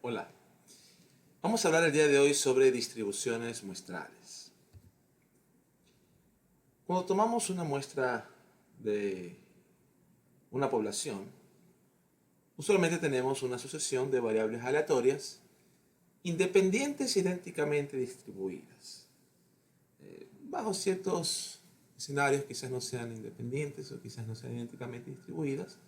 Hola, vamos a hablar el día de hoy sobre distribuciones muestrales. Cuando tomamos una muestra de una población, usualmente tenemos una sucesión de variables aleatorias independientes e idénticamente distribuidas. Bajo ciertos escenarios quizás no sean independientes o quizás no sean idénticamente distribuidas,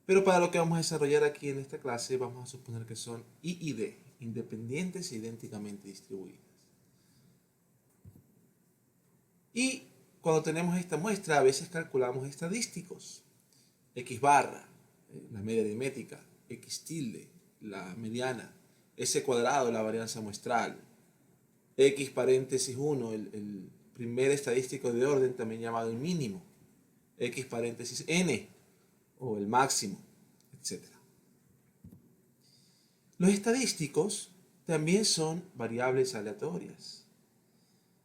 pero para lo que vamos a desarrollar aquí en esta clase vamos a suponer que son I y D, independientes e idénticamente distribuidas. Y cuando tenemos esta muestra a veces calculamos estadísticos. X barra, la media aritmética, X tilde, la mediana, S cuadrado, la varianza muestral, X paréntesis 1, el primer estadístico de orden también llamado el mínimo, X paréntesis N, o el máximo, etc. Los estadísticos también son variables aleatorias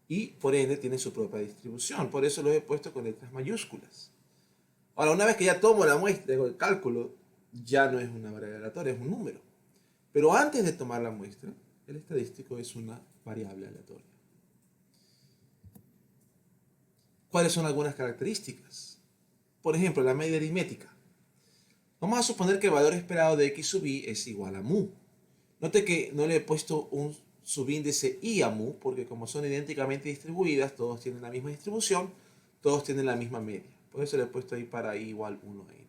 y por ende tienen su propia distribución, por eso los he puesto con letras mayúsculas. Ahora, una vez que ya tomo la muestra, el cálculo, ya no es una variable aleatoria, es un número. Pero antes de tomar la muestra, el estadístico es una variable aleatoria. ¿Cuáles son algunas características? Por ejemplo, la media aritmética. Vamos a suponer que el valor esperado de x sub i es igual a mu. Note que no le he puesto un subíndice i a mu, porque como son idénticamente distribuidas, todos tienen la misma distribución, todos tienen la misma media. Por eso le he puesto ahí para i igual 1 a n.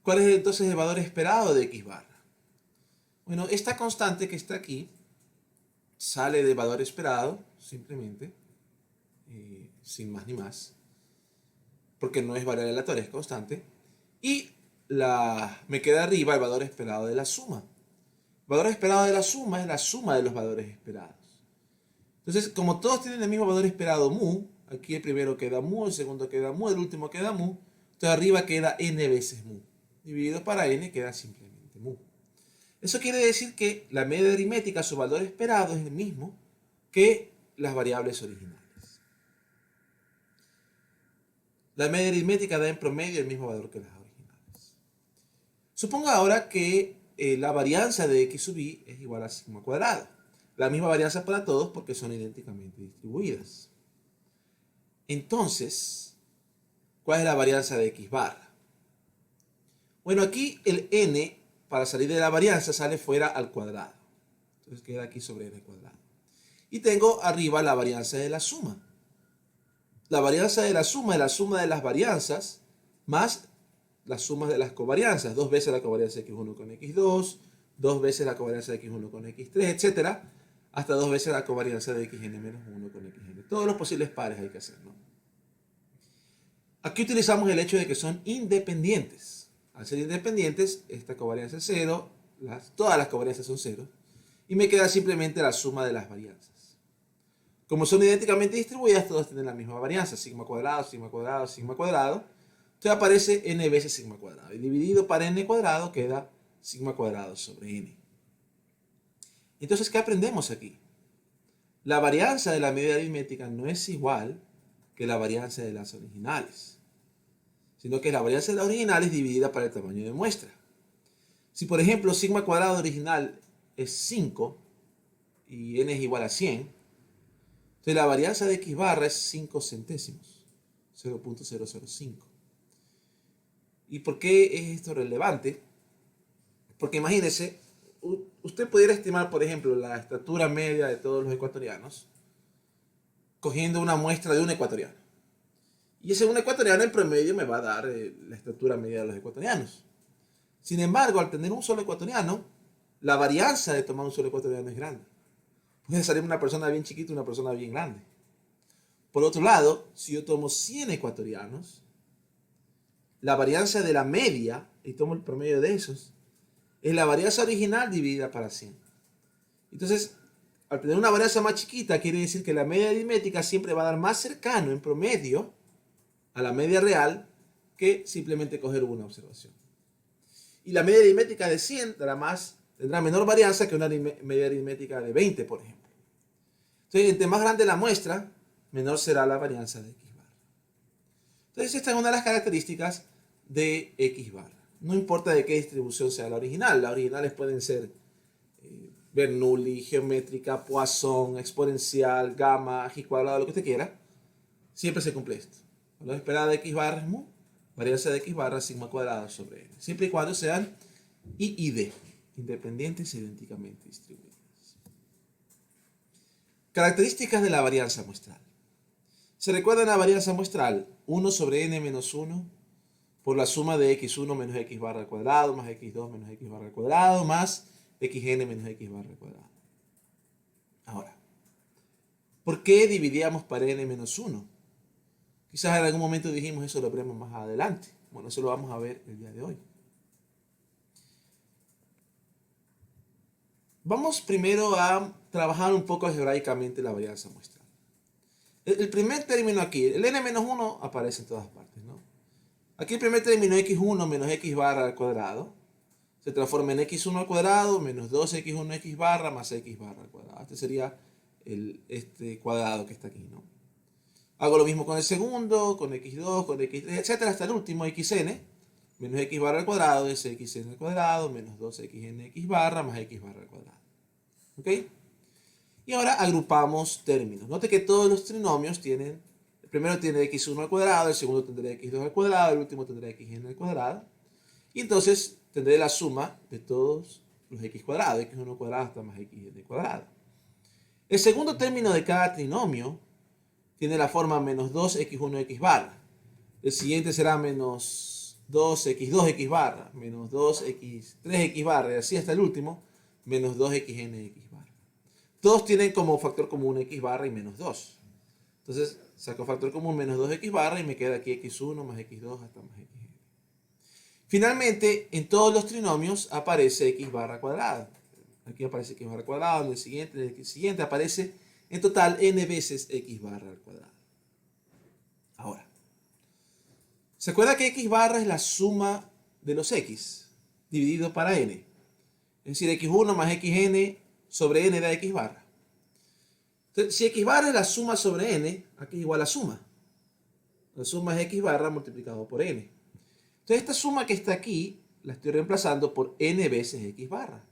¿Cuál es entonces el valor esperado de x barra? Bueno, esta constante que está aquí sale del valor esperado, simplemente, sin más ni más, porque no es variable aleatoria, es constante. Y me queda arriba el valor esperado de la suma. El valor esperado de la suma es la suma de los valores esperados. Entonces, como todos tienen el mismo valor esperado mu, aquí el primero queda mu, el segundo queda mu, el último queda mu, entonces arriba queda n veces mu. Dividido para n queda simplemente mu. Eso quiere decir que la media aritmética, su valor esperado es el mismo que las variables originales. La media aritmética da en promedio el mismo valor que las originales. Suponga ahora que la varianza de x sub i es igual a sigma cuadrado. La misma varianza para todos porque son idénticamente distribuidas. Entonces, ¿cuál es la varianza de x barra? Bueno, aquí el n, para salir de la varianza, sale fuera al cuadrado. Entonces queda aquí sobre n cuadrado. Y tengo arriba la varianza de la suma. La varianza de la suma es la suma de las varianzas más las sumas de las covarianzas. 2 veces la covarianza de x1 con x2, 2 veces la covarianza de x1 con x3, etc. Hasta 2 veces la covarianza de xn-1 con xn. Todos los posibles pares hay que hacer, ¿no? Aquí utilizamos el hecho de que son independientes. Al ser independientes, esta covarianza es 0, todas las covarianzas son 0, y me queda simplemente la suma de las varianzas. Como son idénticamente distribuidas, todas tienen la misma varianza, sigma cuadrado, sigma cuadrado, sigma cuadrado. Entonces aparece n veces sigma cuadrado. Y dividido para n cuadrado queda sigma cuadrado sobre n. Entonces, ¿qué aprendemos aquí? La varianza de la media aritmética no es igual que la varianza de las originales, sino que la varianza de las originales dividida para el tamaño de muestra. Si, por ejemplo, sigma cuadrado original es 5 y n es igual a 100, entonces la varianza de x barra es 5 centésimos, 0.005. ¿Y por qué es esto relevante? Porque imagínense, usted pudiera estimar, por ejemplo, la estatura media de todos los ecuatorianos cogiendo una muestra de un ecuatoriano. Y ese un ecuatoriano en promedio me va a dar la estatura media de los ecuatorianos. Sin embargo, al tener un solo ecuatoriano, la varianza de tomar un solo ecuatoriano es grande. Puede salir una persona bien chiquita y una persona bien grande. Por otro lado, si yo tomo 100 ecuatorianos, la varianza de la media, y tomo el promedio de esos, es la varianza original dividida para 100. Entonces, al tener una varianza más chiquita, quiere decir que la media aritmética siempre va a dar más cercano en promedio a la media real que simplemente coger una observación. Y la media aritmética de 100 tendrá menor varianza que una media aritmética de 20, por ejemplo. Entonces, entre más grande la muestra, menor será la varianza de x barra. Entonces, esta es una de las características de x barra. No importa de qué distribución sea la original. Las originales pueden ser Bernoulli, geométrica, Poisson, exponencial, gamma, g cuadrado, lo que usted quiera. Siempre se cumple esto. Valor esperado de x barra es mu, varianza de x barra sigma cuadrado sobre n. Siempre y cuando sean I y D, independientes e idénticamente distribuidas. Características de la varianza muestral. ¿Se recuerdan la varianza muestral? 1 sobre n menos 1 por la suma de x1 menos x barra al cuadrado más x2 menos x barra al cuadrado más xn menos x barra al cuadrado. Ahora, ¿por qué dividíamos para n menos 1? Quizás en algún momento dijimos eso, lo veremos más adelante. Bueno, eso lo vamos a ver el día de hoy. Vamos primero a trabajar un poco algebraicamente la varianza muestral. El primer término aquí, el n-1 aparece en todas partes, ¿no? Aquí el primer término x1 menos x barra al cuadrado se transforma en x1 al cuadrado menos 2x1 x barra más x barra al cuadrado. Este sería este cuadrado que está aquí, ¿no? Hago lo mismo con el segundo, con x2, con x3, etcétera, hasta el último, xn menos x barra al cuadrado es xn al cuadrado menos 2xn x barra más x barra al cuadrado. ¿Ok? Y ahora agrupamos términos. Note que todos los trinomios tienen, el primero tiene x1 al cuadrado, el segundo tendrá x2 al cuadrado, el último tendrá xn al cuadrado. Y entonces tendré la suma de todos los x cuadrados, x1 al cuadrado hasta más xn cuadrado. El segundo término de cada trinomio tiene la forma menos 2x1 x barra. El siguiente será menos 2x2 x barra, menos 2x3 x barra, y así hasta el último, menos 2xn x barra. Todos tienen como factor común x barra y menos 2. Entonces saco factor común menos 2x barra y me queda aquí x1 más x2 hasta más xn. Finalmente, en todos los trinomios aparece x barra cuadrada. Aquí aparece x barra cuadrada, en el siguiente aparece en total n veces x barra al cuadrado. Ahora, ¿se acuerda que x barra es la suma de los x dividido para n? Es decir, x1 más xn sobre n da x barra. Entonces, si x barra es la suma sobre n, aquí es igual a suma. La suma es x barra multiplicado por n. Entonces, esta suma que está aquí, la estoy reemplazando por n veces x barra.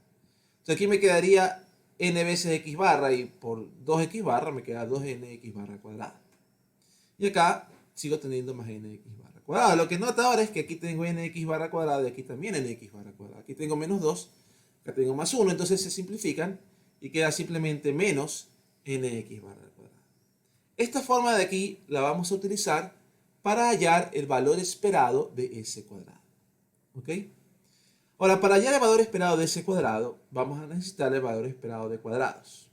Entonces, aquí me quedaría n veces x barra y por 2x barra me queda 2nx barra cuadrada. Y acá sigo teniendo más nx barra cuadrada. Lo que nota ahora es que aquí tengo nx barra cuadrada y aquí también nx barra cuadrada. Aquí tengo menos 2, acá tengo más 1, entonces se simplifican y queda simplemente menos nx barra cuadrada. Esta forma de aquí la vamos a utilizar para hallar el valor esperado de s cuadrado. ¿Ok? Ahora, para hallar el valor esperado de s cuadrado, vamos a necesitar el valor esperado de cuadrados.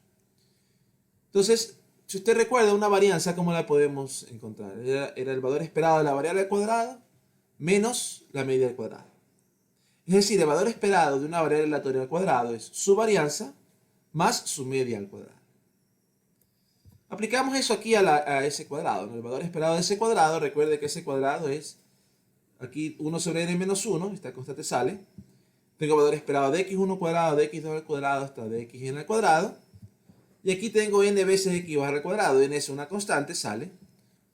Entonces, si usted recuerda una varianza, ¿cómo la podemos encontrar? Era el valor esperado de la variable al cuadrado menos la media al cuadrado. Es decir, el valor esperado de una variable aleatoria al cuadrado es su varianza más su media al cuadrado. Aplicamos eso aquí a s cuadrado, ¿no? El valor esperado de s cuadrado, recuerde que s cuadrado es aquí 1 sobre n menos 1, esta constante sale. Tengo valor esperado de x1 cuadrado, de x2 al cuadrado hasta de xn al cuadrado. Y aquí tengo n veces x barra al cuadrado, n es una constante, sale.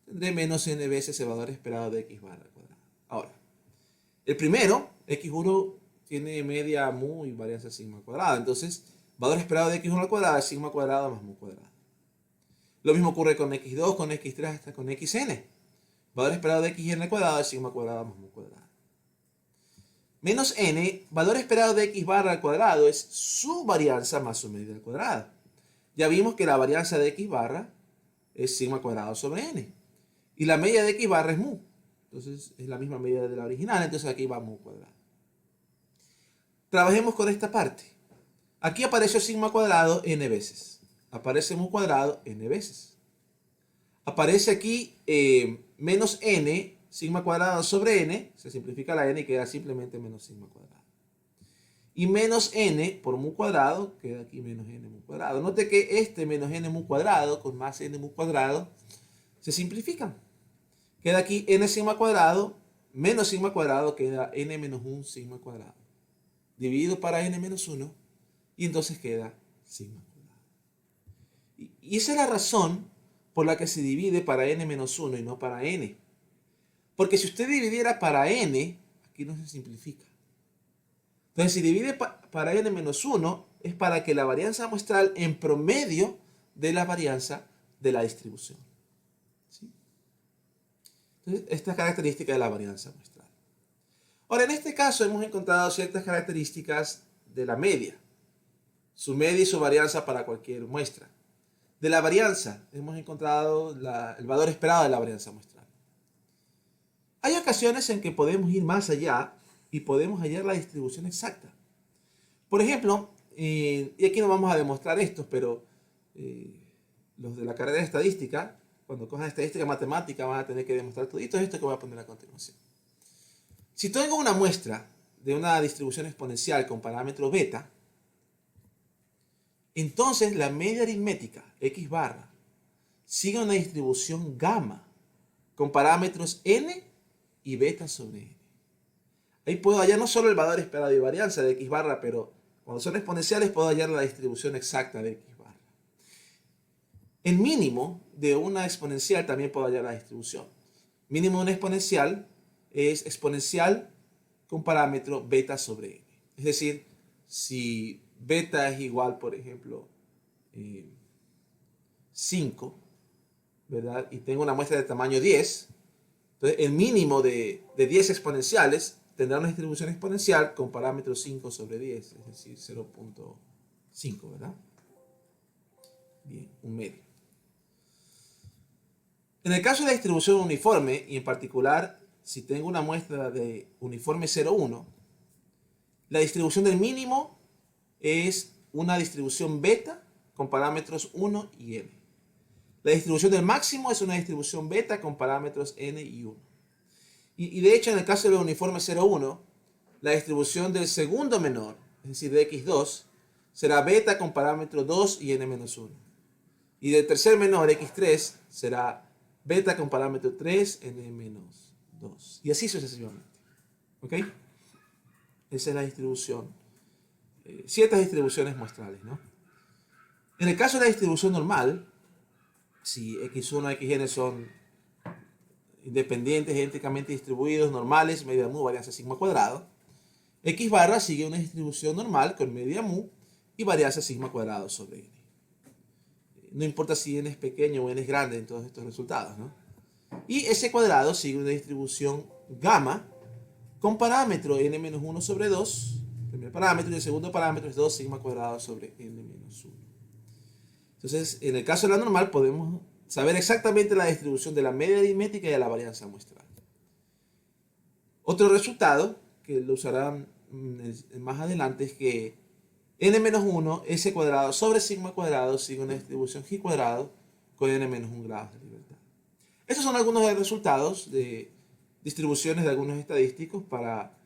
Tendré menos n veces el valor esperado de x barra al cuadrado. Ahora, el primero, x1 tiene media mu y varianza sigma cuadrada. Entonces, valor esperado de x1 al cuadrado es sigma cuadrada más mu cuadrada. Lo mismo ocurre con x2, con x3 hasta con xn. Valor esperado de xn al cuadrado es sigma cuadrada más mu cuadrada. Menos n, valor esperado de x barra al cuadrado es su varianza más su media al cuadrado. Ya vimos que la varianza de x barra es sigma cuadrado sobre n. Y la media de x barra es mu. Entonces es la misma medida de la original, entonces aquí va mu cuadrado. Trabajemos con esta parte. Aquí apareció sigma cuadrado n veces. Aparece mu cuadrado n veces. Aparece aquí menos n, sigma cuadrado sobre n, se simplifica la n y queda simplemente menos sigma cuadrado. Y menos n por mu cuadrado, queda aquí menos n mu cuadrado. Note que este menos n mu cuadrado con más n mu cuadrado se simplifican. Queda aquí n sigma cuadrado, menos sigma cuadrado, queda n menos 1 sigma cuadrado. Dividido para n menos 1, y entonces queda sigma cuadrado. Y esa es la razón por la que se divide para n menos 1 y no para n. Porque si usted dividiera para n, aquí no se simplifica. Entonces, si divide para n menos 1, es para que la varianza muestral en promedio de la varianza de la distribución. ¿Sí? Entonces, esta es característica de la varianza muestral. Ahora, en este caso hemos encontrado ciertas características de la media, su media y su varianza para cualquier muestra. De la varianza hemos encontrado el valor esperado de la varianza muestral. Hay ocasiones en que podemos ir más allá y podemos hallar la distribución exacta. Por ejemplo, y aquí no vamos a demostrar esto, pero los de la carrera de estadística, cuando cojan estadística matemática, van a tener que demostrar todo esto que voy a poner a continuación. Si tengo una muestra de una distribución exponencial con parámetro beta, entonces la media aritmética, x barra, sigue una distribución gamma con parámetros n y beta sobre n. Ahí puedo hallar no solo el valor esperado de varianza de x barra, pero cuando son exponenciales puedo hallar la distribución exacta de x barra. El mínimo de una exponencial también puedo hallar la distribución. Mínimo de una exponencial es exponencial con parámetro beta sobre n. Es decir, si beta es igual, por ejemplo, 5, ¿verdad? Y tengo una muestra de tamaño 10, entonces el mínimo de 10 exponenciales tendrá una distribución exponencial con parámetro 5 sobre 10, es decir, 0.5, ¿verdad? Bien, un medio. En el caso de la distribución uniforme, y en particular si tengo una muestra de uniforme 0,1, la distribución del mínimo es una distribución beta con parámetros 1 y n. La distribución del máximo es una distribución beta con parámetros n y 1. Y de hecho, en el caso del uniforme 0,1, la distribución del segundo menor, es decir, de x2, será beta con parámetro 2 y n-1. Y del tercer menor, x3, será beta con parámetro 3, n-2. Y así sucesivamente. ¿Ok? Esa es la distribución. Ciertas distribuciones muestrales, ¿no? En el caso de la distribución normal, si x1 y xn son independientes, idénticamente distribuidos, normales, media mu, varianza sigma cuadrado, x barra sigue una distribución normal con media mu y varianza sigma cuadrado sobre n. No importa si n es pequeño o n es grande en todos estos resultados, ¿no? Y s cuadrado sigue una distribución gamma con parámetro n-1 sobre 2, primer parámetro, y el segundo parámetro es 2 sigma cuadrado sobre n-1. Entonces, en el caso de la normal podemos saber exactamente la distribución de la media aritmética y de la varianza muestral. Otro resultado, que lo usarán más adelante, es que n-1, s cuadrado sobre sigma cuadrado sigue una distribución g cuadrado con n-1 grados de libertad. Estos son algunos de los resultados de distribuciones de algunos estadísticos para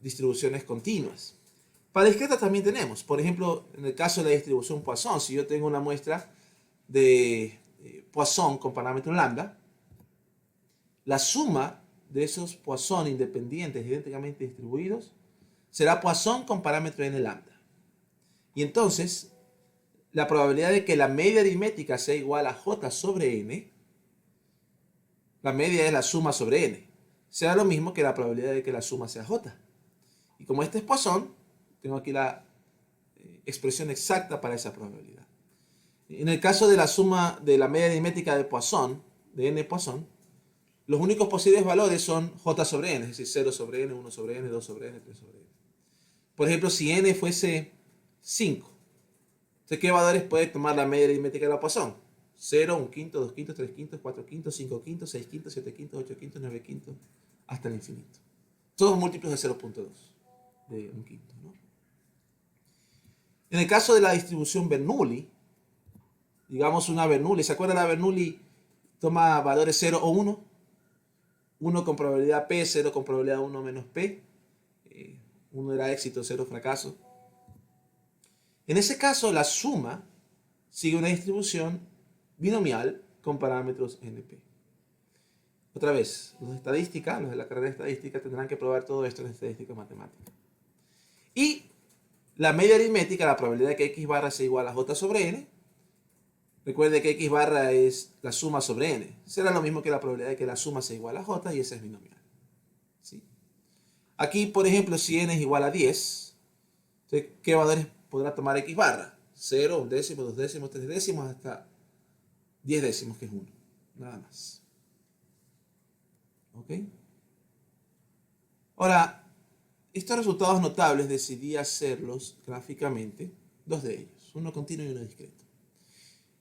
distribuciones continuas. Para discretas también tenemos, por ejemplo, en el caso de la distribución Poisson, si yo tengo una muestra de Poisson con parámetro lambda, la suma de esos Poisson independientes idénticamente distribuidos será Poisson con parámetro n lambda. Y entonces, la probabilidad de que la media aritmética sea igual a j sobre n, la media es la suma sobre n, será lo mismo que la probabilidad de que la suma sea j. Y como este es Poisson, tengo aquí la expresión exacta para esa probabilidad. En el caso de la suma de la media aritmética de Poisson, de n Poisson, los únicos posibles valores son j sobre n, es decir, 0 sobre n, 1 sobre n, 2 sobre n, 3 sobre n. Por ejemplo, si n fuese 5, entonces, ¿qué valores puede tomar la media aritmética de la Poisson? 0, 1 quinto, 2 quintos, 3 quintos, 4 quintos, 5 quintos, 6 quintos, 7 quintos, 8 quintos, 9 quintos, hasta el infinito. Todos múltiplos de 0.2, de 1 quinto, ¿no? En el caso de la distribución Bernoulli, digamos una Bernoulli, ¿se acuerdan? La Bernoulli toma valores 0 o 1, 1 con probabilidad P, 0 con probabilidad 1 menos P, 1 era éxito, 0 fracaso. En ese caso, la suma sigue una distribución binomial con parámetros NP. Otra vez, los de estadística, los de la carrera de estadística tendrán que probar todo esto en estadística matemática. Y la media aritmética, la probabilidad de que x barra sea igual a j sobre n, recuerde que x barra es la suma sobre n, será lo mismo que la probabilidad de que la suma sea igual a j, y esa es binomial. ¿Sí? Aquí, por ejemplo, si n es igual a 10, Entonces, ¿qué valores podrá tomar X barra? 0, 1 décimo, 2 décimos, 3 décimos, hasta 10 décimos, que es 1. Nada más. ¿Ok? Ahora, estos resultados notables decidí hacerlos gráficamente, dos de ellos, uno continuo y uno discreto.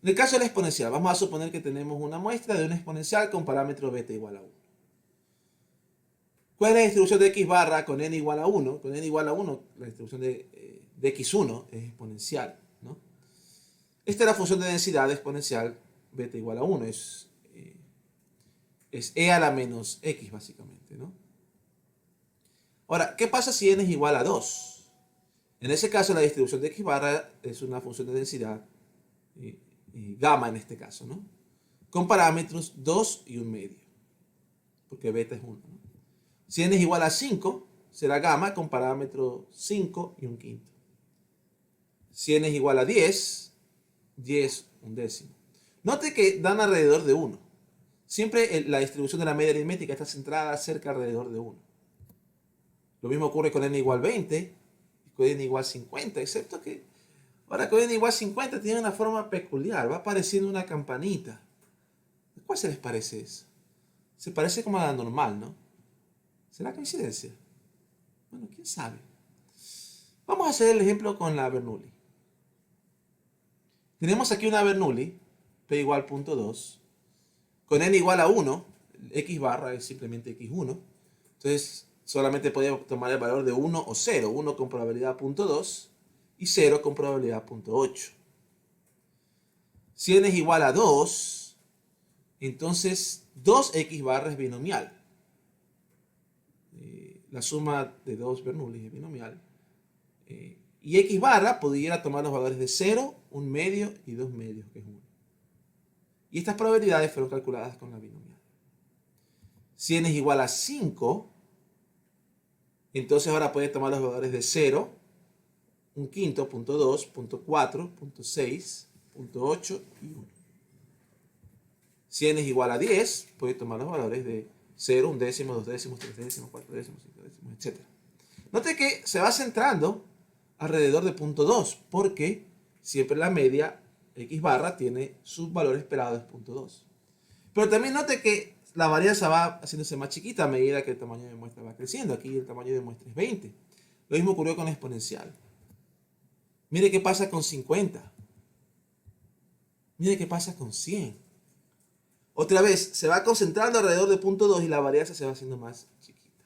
En el caso de la exponencial, vamos a suponer que tenemos una muestra de una exponencial con parámetro beta igual a 1. ¿Cuál es la distribución de x barra con n igual a 1? Con n igual a 1, la distribución de x1 es exponencial, ¿no? Esta es la función de densidad exponencial beta igual a 1. Es e a la menos x, básicamente, ¿no? Ahora, ¿qué pasa si n es igual a 2? En ese caso, la distribución de x barra es una función de densidad gamma en este caso, ¿no? Con parámetros 2 y 1 medio, porque beta es 1, ¿no? Si n es igual a 5, será gamma con parámetro 5 y 1 quinto. Si n es igual a 10, 10 un décimo. Note que dan alrededor de 1. Siempre la distribución de la media aritmética está centrada cerca alrededor de 1. Lo mismo ocurre con n igual 20 y con n igual 50, excepto que ahora con n igual 50 tiene una forma peculiar, va apareciendo una campanita. ¿A cuál se les parece eso? Se parece como a la normal, ¿no? ¿Será coincidencia? Bueno, quién sabe. Vamos a hacer el ejemplo con la Bernoulli. Tenemos aquí una Bernoulli, P igual 0.2, con n igual a 1, x barra es simplemente x1. Entonces, solamente podemos tomar el valor de 1 o 0. 1 con probabilidad 0.2 y 0 con probabilidad 0.8. Si n es igual a 2, entonces 2x barra es binomial. La suma de dos Bernoulli es binomial. Y x barra pudiera tomar los valores de 0, 1 medio y 2 medios, que es 1. Y estas probabilidades fueron calculadas con la binomial. Si n es igual a 5, entonces ahora puede tomar los valores de 0, 1 quinto, 0.2, 0.4, 0.6, 0.8 y 1. Si n es igual a 10, puede tomar los valores de 0, 1 décimo, 2 décimos, 3 décimos, 4 décimos, 5 décimos, etc. Note que se va centrando alrededor de 0.2, porque siempre la media x barra tiene su valor esperado de 0.2. Pero también note que la varianza va haciéndose más chiquita a medida que el tamaño de muestra va creciendo. Aquí el tamaño de muestra es 20. Lo mismo ocurrió con la exponencial. Mire qué pasa con 50. Mire qué pasa con 100. Otra vez, se va concentrando alrededor de 0.2 y la varianza se va haciendo más chiquita.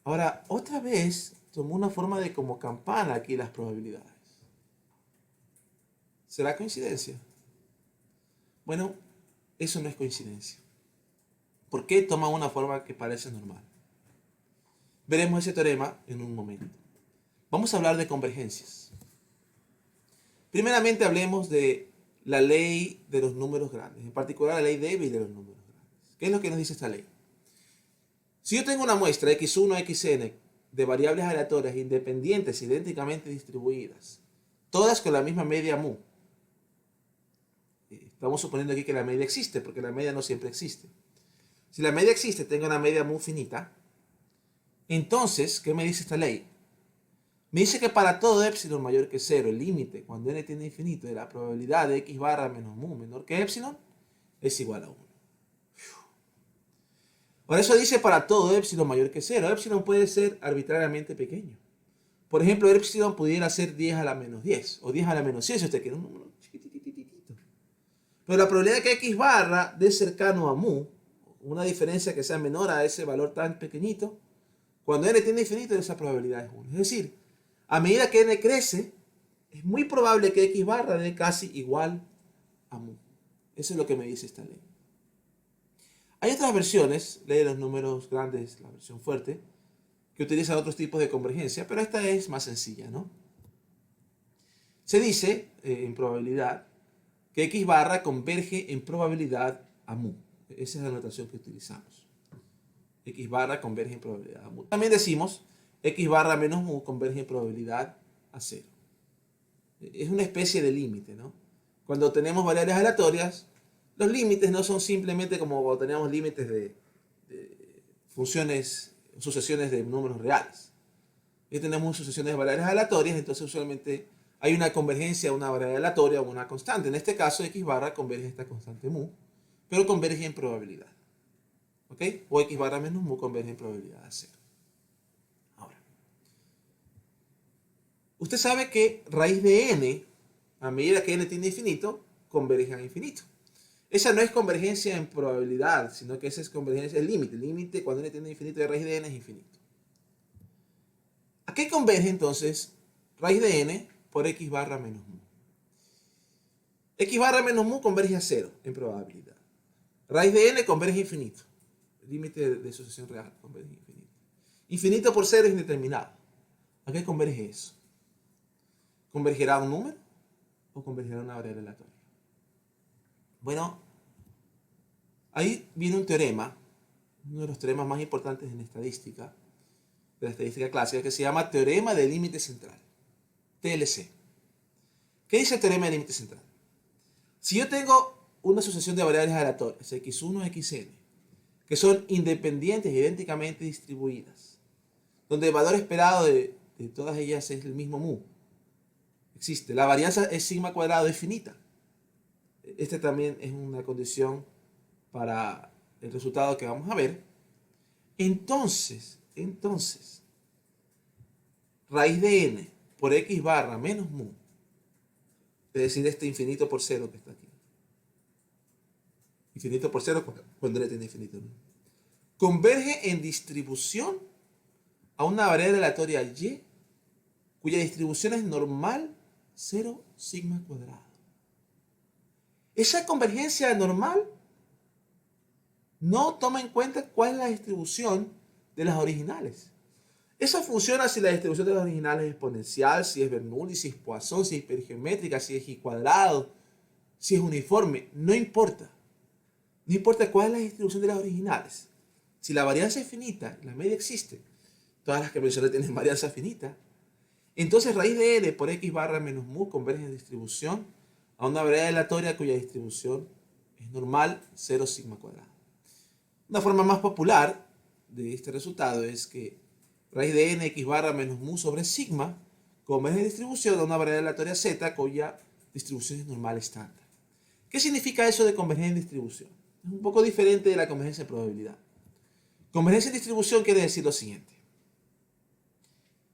Ahora, otra vez, tomó una forma de como campana aquí las probabilidades. ¿Será coincidencia? Bueno, eso no es coincidencia. ¿Por qué toma una forma que parece normal? Veremos ese teorema en un momento. Vamos a hablar de convergencias. Primeramente hablemos de la ley de los números grandes, en particular la ley Debye de los números grandes. ¿Qué es lo que nos dice esta ley? Si yo tengo una muestra x1, xn de variables aleatorias independientes idénticamente distribuidas, todas con la misma media mu, estamos suponiendo aquí que la media existe, porque la media no siempre existe. Si la media existe, tengo una media mu finita, entonces, ¿qué me dice esta ley? Me dice que para todo epsilon mayor que 0, el límite, cuando n tiende a infinito, de la probabilidad de x barra menos mu menor que epsilon, es igual a 1. Por eso dice para todo epsilon mayor que 0. Epsilon puede ser arbitrariamente pequeño. Por ejemplo, epsilon pudiera ser 10 a la menos 10, o 10 a la menos 100, si usted quiere un número chiquitititito. Pero la probabilidad de que x barra dé cercano a mu, una diferencia que sea menor a ese valor tan pequeñito, cuando n tiende a infinito, esa probabilidad es 1. Es decir, a medida que n crece, es muy probable que x barra dé casi igual a mu. Eso es lo que me dice esta ley. Hay otras versiones, ley de los números grandes, la versión fuerte, que utiliza otros tipos de convergencia, pero esta es más sencilla, ¿no? Se dice, en probabilidad, que x barra converge en probabilidad a mu. Esa es la notación que utilizamos. X barra converge en probabilidad a mu. También decimos x barra menos mu converge en probabilidad a 0. Es una especie de límite, ¿no? Cuando tenemos variables aleatorias, los límites no son simplemente como cuando teníamos límites de funciones, sucesiones de números reales. Ya tenemos sucesiones de variables aleatorias, entonces usualmente hay una convergencia a una variable aleatoria o una constante. En este caso, x barra converge a esta constante mu, pero converge en probabilidad. ¿Ok? O x barra menos mu converge en probabilidad a 0. Ahora, usted sabe que raíz de n, a medida que n tiende a infinito, converge a infinito. Esa no es convergencia en probabilidad, sino que esa es convergencia, el límite. El límite cuando n tiende a infinito de raíz de n es infinito. ¿A qué converge entonces raíz de n por x barra menos mu? X barra menos mu converge a 0 en probabilidad. Raíz de n converge a infinito. El límite de sucesión real converge a infinito. Infinito por 0 es indeterminado. ¿A qué converge eso? ¿Convergerá a un número o convergerá a una variable aleatoria? Bueno, ahí viene un teorema, uno de los teoremas más importantes en estadística, de la estadística clásica, que se llama teorema del límite central, TLC. ¿Qué dice el teorema del límite central? Si yo tengo una sucesión de variables aleatorias, x1, xn, que son independientes, idénticamente distribuidas, donde el valor esperado de todas ellas es el mismo mu, existe, la varianza es sigma cuadrado, es finita. Esta también es una condición para el resultado que vamos a ver. Entonces, raíz de n por x barra menos mu, es decir, este infinito por 0 que está aquí. Infinito por 0 cuando n tiene infinito, ¿no? Converge en distribución a una variable aleatoria y, cuya distribución es normal 0 sigma cuadrado. Esa convergencia normal no toma en cuenta cuál es la distribución de las originales. Eso funciona si la distribución de las originales es exponencial, si es Bernoulli, si es Poisson, si es hipergeométrica, si es y cuadrado, si es uniforme. No importa. No importa cuál es la distribución de las originales. Si la varianza es finita, la media existe, todas las que mencioné tienen varianza finita, entonces raíz de n por x barra menos mu converge en distribución a una variable aleatoria cuya distribución es normal 0 sigma cuadrado. Una forma más popular de este resultado es que raíz de n x barra menos mu sobre sigma converge en distribución a una variable aleatoria z cuya distribución es normal estándar. ¿Qué significa eso de converger en distribución? Es un poco diferente de la convergencia en probabilidad. Convergencia en distribución quiere decir lo siguiente.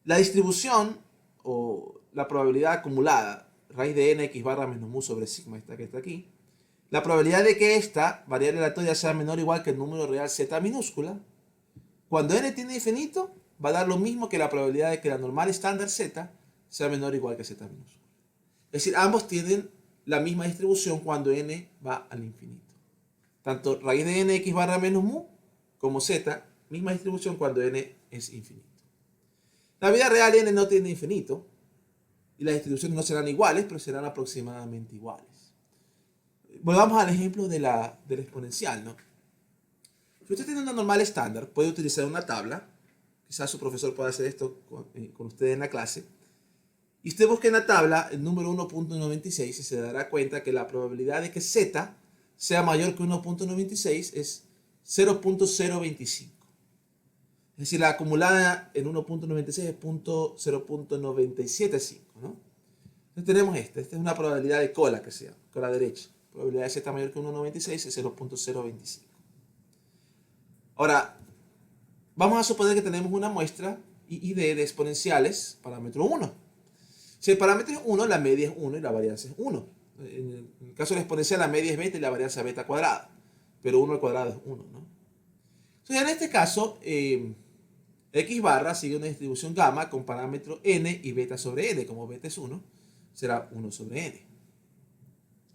La distribución o la probabilidad acumulada, raíz de n x barra menos mu sobre sigma, esta que está aquí, la probabilidad de que esta variable aleatoria sea menor o igual que el número real z minúscula, cuando n tiende a infinito, va a dar lo mismo que la probabilidad de que la normal estándar z sea menor o igual que z minúscula. Es decir, ambos tienen la misma distribución cuando n va al infinito. Tanto raíz de n x barra menos mu como z, misma distribución cuando n es infinito. En la vida real n no tiende a infinito y las distribuciones no serán iguales, pero serán aproximadamente iguales. Volvamos al ejemplo de la exponencial, ¿no? Si usted tiene una normal estándar, puede utilizar una tabla. Quizás su profesor pueda hacer esto con usted en la clase. Y usted busca en la tabla el número 1.96 y se dará cuenta que la probabilidad de que z sea mayor que 1.96 es 0.025. Es decir, la acumulada en 1.96 es 0.975, ¿no? Entonces tenemos esta es una probabilidad de cola que se llama, cola derecha. Probabilidad de z mayor que 1.96 es 0.025. Ahora, vamos a suponer que tenemos una muestra I de exponenciales, parámetro 1. Si el parámetro es 1, la media es 1 y la varianza es 1. En el caso de la exponencial, la media es beta y la varianza es beta cuadrada. Pero 1 al cuadrado es 1, ¿no? Entonces, en este caso, x barra sigue una distribución gamma con parámetro n y beta sobre n. Como beta es 1, será 1 sobre n.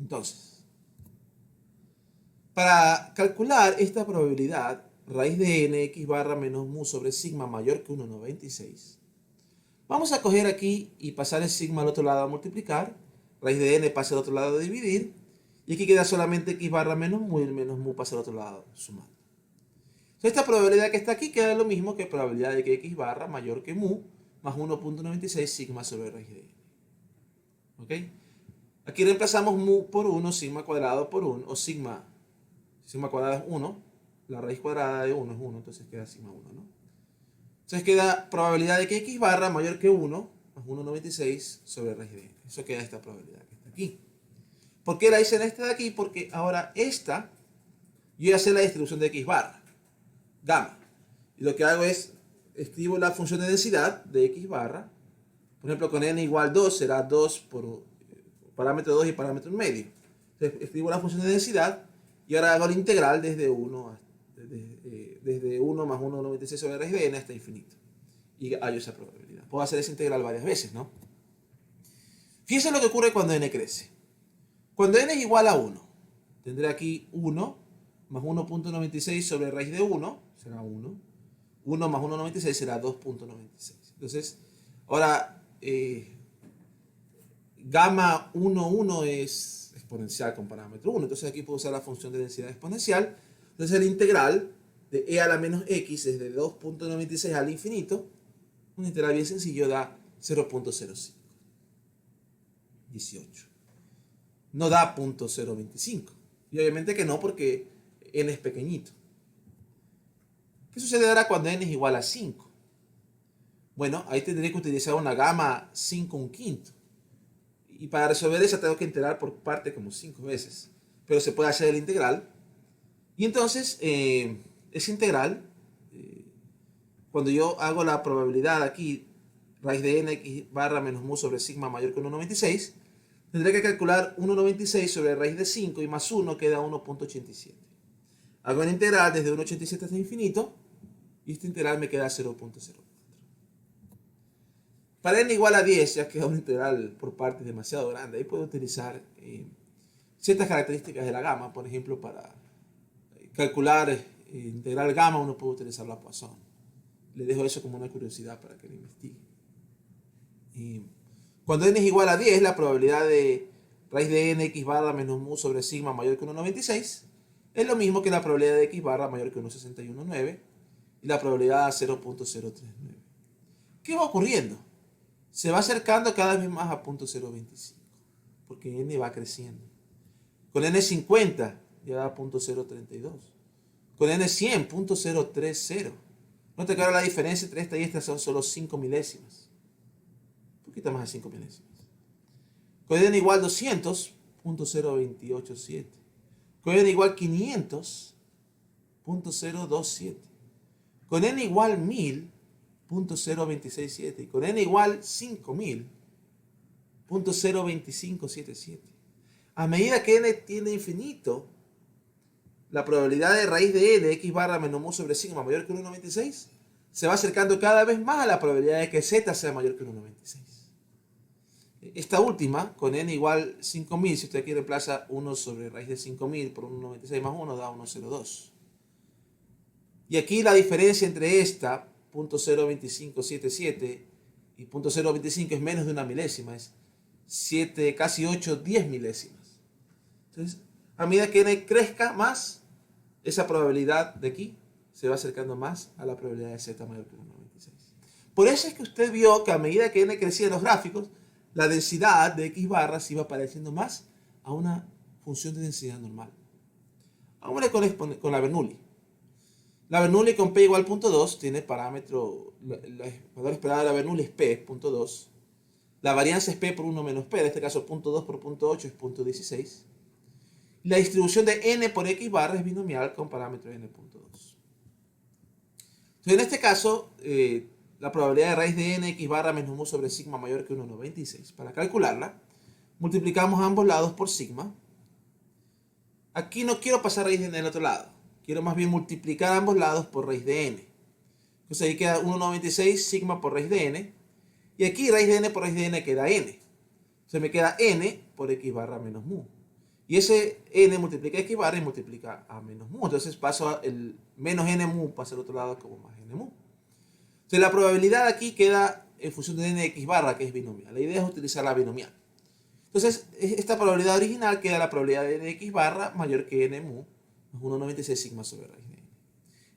Entonces, para calcular esta probabilidad, raíz de n x barra menos mu sobre sigma mayor que 1.96, vamos a coger aquí y pasar el sigma al otro lado a multiplicar, raíz de n pasa al otro lado a dividir, y aquí queda solamente x barra menos mu y el menos mu pasa al otro lado sumando. Entonces esta probabilidad que está aquí queda lo mismo que probabilidad de que x barra mayor que mu más 1.96 sigma sobre raíz de n. ¿Ok? Aquí reemplazamos mu por 1, sigma cuadrado por 1, o sigma cuadrado es 1, la raíz cuadrada de 1 es 1, entonces queda sigma 1, ¿no? Entonces queda probabilidad de que x barra mayor que 1 más 1,96 sobre raíz de n. Eso queda esta probabilidad que está aquí. ¿Por qué la hice en esta de aquí? Porque ahora esta, yo voy a hacer la distribución de x barra, gamma. Y lo que hago es, escribo la función de densidad de x barra. Por ejemplo, con n igual 2 será 2 por parámetro 2 y parámetro medio. Entonces escribo la función de densidad y ahora hago la integral desde 1 más 1,96 sobre raíz de n hasta infinito. Y hallo esa probabilidad. Puedo hacer esa integral varias veces, ¿no? Fíjense lo que ocurre cuando n crece. Cuando n es igual a 1, tendré aquí 1 más 1,96 sobre raíz de 1, será 1. 1 más 1,96 será 2,96. Entonces, ahora, gamma 1, 1 es exponencial con parámetro 1. Entonces aquí puedo usar la función de densidad exponencial. Entonces el integral de e a la menos x es de 2,96 al infinito. Un integral bien sencillo da 0,05. 18. No da 0,025. Y obviamente que no, porque n es pequeñito. ¿Qué sucederá cuando n es igual a 5? Bueno, ahí tendré que utilizar una gamma 5/5. Y para resolver esa tengo que integrar por parte como 5 veces. Pero se puede hacer el integral. Y entonces, ese integral, cuando yo hago la probabilidad aquí, raíz de n x barra menos mu sobre sigma mayor que 1,96, tendré que calcular 1,96 sobre raíz de 5 y más 1 queda 1,87. Hago el integral desde 1,87 hasta infinito y este integral me queda 0,04. Para n igual a 10, ya queda un integral por partes demasiado grande, ahí puedo utilizar ciertas características de la gamma. Por ejemplo, para calcular integral gamma uno puede utilizar la Poisson. Le dejo eso como una curiosidad para que lo investigue. Cuando n es igual a 10, la probabilidad de raíz de n x barra menos mu sobre sigma mayor que 1,96 es lo mismo que la probabilidad de x barra mayor que 1,619 y la probabilidad 0,039. ¿Qué va ocurriendo? Se va acercando cada vez más a 0,025 porque n va creciendo. Con n 50 ya da 0,032. Con n 100, 0,030. Nota que ahora la diferencia entre esta y esta son solo 5 milésimas. Un poquito más de 5 milésimas. Con n igual 200, 0,028,7. Con n igual 500, 0,027. Con n igual 1000, 0,026,7. Y con n igual 5000, 0,025,77. A medida que n tiende a infinito, la probabilidad de raíz de n, x barra menos mu sobre sigma mayor que 1,96, se va acercando cada vez más a la probabilidad de que z sea mayor que 1,96. Esta última, con n igual 5000, si usted aquí reemplaza 1 sobre raíz de 5000 por 1,96 más 1, da 1,02. Y aquí la diferencia entre esta, 0,02577, y 0,025 es menos de una milésima, es 7, casi 8, 10 milésimas. Entonces, a medida que n crezca más, esa probabilidad de aquí se va acercando más a la probabilidad de z mayor que 1,96. Por eso es que usted vio que a medida que n crecía en los gráficos, la densidad de x barra se iba pareciendo más a una función de densidad normal. Vamos con la Bernoulli. La Bernoulli con p igual a 0,2 tiene parámetro, el valor esperado de la Bernoulli es p, 0,2. La varianza es p por 1 menos p, en este caso 0,2 por 0,8 es 0,16. La distribución de n por x barra es binomial con parámetro n.2. Entonces, en este caso, la probabilidad de raíz de n x barra menos mu sobre sigma mayor que 1,96. Para calcularla, multiplicamos ambos lados por sigma. Aquí no quiero pasar raíz de n al otro lado. Quiero más bien multiplicar ambos lados por raíz de n. Entonces ahí queda 1,96 sigma por raíz de n. Y aquí raíz de n por raíz de n queda n. Entonces me queda n por x barra menos mu. Y ese n multiplica x barra y multiplica a menos mu. Entonces paso el menos n mu pasa al otro lado como más n mu. Entonces la probabilidad aquí queda en función de n de x barra, que es binomial. La idea es utilizar la binomial. Entonces esta probabilidad original queda la probabilidad de n de x barra mayor que n mu más 1,96 sigma sobre raíz de n.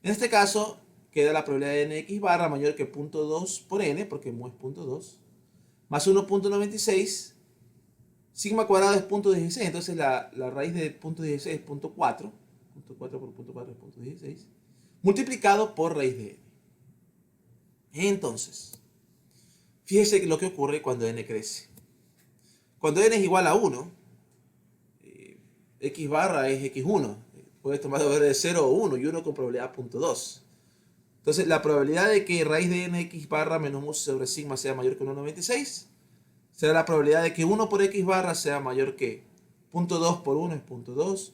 En este caso queda la probabilidad de n de x barra mayor que 0,2 por n, porque mu es 0,2, más 1,96. Sigma cuadrado es 0,16, entonces la raíz de 0,16 es 0,4. 0,4 por 0,4 es 0,16. Multiplicado por raíz de n. Entonces, fíjese lo que ocurre cuando n crece. Cuando n es igual a 1, x barra es x1. Puedes tomar de valor de 0 o 1 y 1 con probabilidad 0.2. Entonces, la probabilidad de que raíz de n x barra menos mu sobre sigma sea mayor que 1,96 será la probabilidad de que 1 por x barra sea mayor que 0.2 por 1 es 0.2,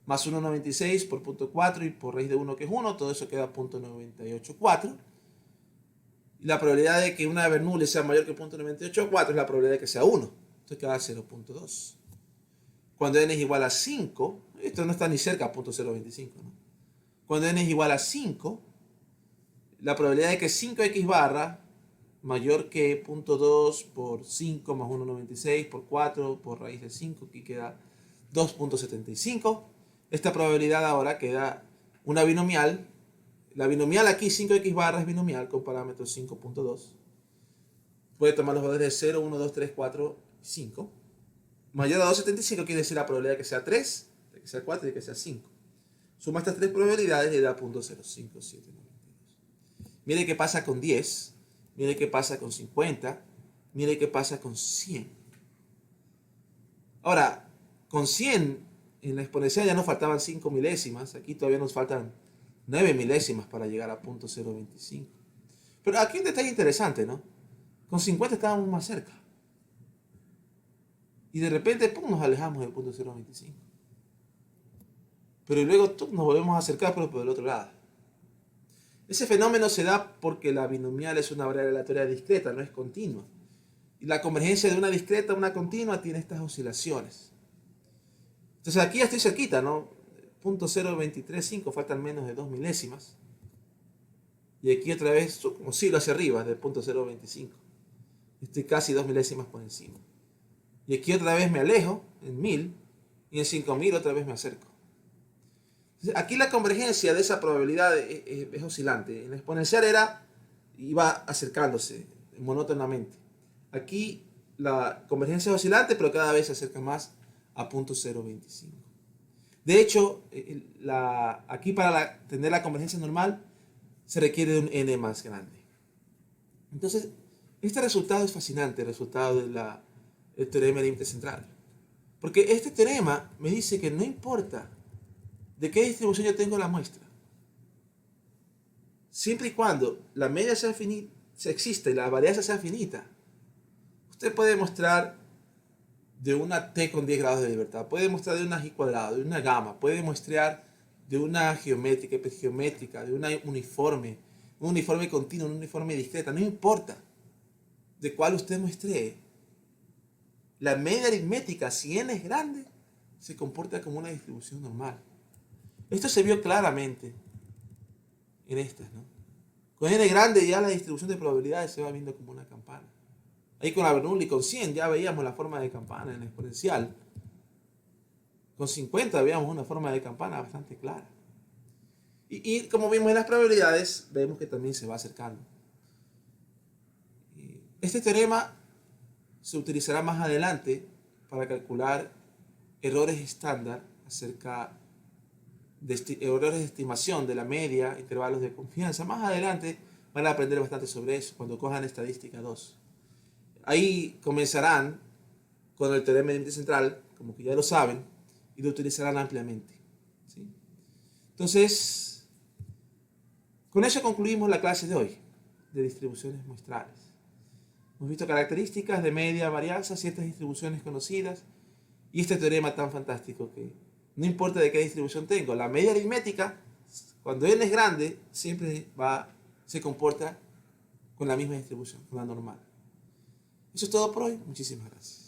más 1,96 por 0.4 y por raíz de 1 que es 1, todo eso queda 0.984. Y la probabilidad de que una Bernoulli sea mayor que 0.984 es la probabilidad de que sea 1. Entonces queda 0.2. Cuando n es igual a 5, esto no está ni cerca a 0.025, ¿no? Cuando n es igual a 5, la probabilidad de que 5x barra mayor que 0.2 por 5 más 1,96 por 4 por raíz de 5, aquí queda 2.75. Esta probabilidad ahora queda una binomial. La binomial aquí, 5x barra, es binomial con parámetro 5.2. Puede tomar los valores de 0, 1, 2, 3, 4, 5. Mayor a 2.75 quiere decir la probabilidad de que sea 3, de que sea 4 y de que sea 5. Suma estas tres probabilidades y da 0.0572. Mire qué pasa con 10. Mire qué pasa con 50. Mire qué pasa con 100. Ahora, con 100 en la exponencial ya nos faltaban 5 milésimas. Aquí todavía nos faltan 9 milésimas para llegar a 0.025. Pero aquí un detalle interesante, ¿no? Con 50 estábamos más cerca. Y de repente, ¡pum!, nos alejamos del 0.025. Pero luego nos volvemos a acercar, pero por el otro lado. Ese fenómeno se da porque la binomial es una variable aleatoria discreta, no es continua. Y la convergencia de una discreta a una continua tiene estas oscilaciones. Entonces aquí ya estoy cerquita, ¿no? 0.0235, faltan menos de 2 milésimas. Y aquí otra vez oscilo hacia arriba, del 0.025. Estoy casi 2 milésimas por encima. Y aquí otra vez me alejo, en 1000, y en 5000 otra vez me acerco. Entonces, aquí la convergencia de esa probabilidad es oscilante. En la exponencial iba acercándose monótonamente. Aquí la convergencia es oscilante, pero cada vez se acerca más a 0.025. De hecho, aquí para tener la convergencia normal se requiere de un n más grande. Entonces, este resultado es fascinante, el resultado del teorema de límite central. Porque este teorema me dice que no importa de qué distribución yo tengo la muestra, siempre y cuando la media sea finita, exista y la varianza sea finita, usted puede mostrar de una t con 10 grados de libertad, puede mostrar de una g cuadrado, de una gamma, puede mostrar de una geométrica, hipergeométrica, de una uniforme, un uniforme continuo, un uniforme discreta, no importa de cuál usted muestre. La media aritmética, si n es grande, se comporta como una distribución normal. Esto se vio claramente en estas, ¿no? Con n grande ya la distribución de probabilidades se va viendo como una campana. Ahí con la Bernoulli, con 100 ya veíamos la forma de campana en la exponencial. Con 50 veíamos una forma de campana bastante clara. Y como vimos en las probabilidades, vemos que también se va acercando. Este teorema se utilizará más adelante para calcular errores estándar acerca de errores de estimación de la media, intervalos de confianza. Más adelante van a aprender bastante sobre eso cuando cojan estadística 2. Ahí comenzarán con el teorema de límite central, como que ya lo saben, y lo utilizarán ampliamente, ¿sí? Entonces, con eso concluimos la clase de hoy de distribuciones muestrales. Hemos visto características de media, varianza, ciertas distribuciones conocidas y este teorema tan fantástico que no importa de qué distribución tengo, la media aritmética, cuando n es grande, siempre se comporta con la misma distribución, con la normal. Eso es todo por hoy. Muchísimas gracias.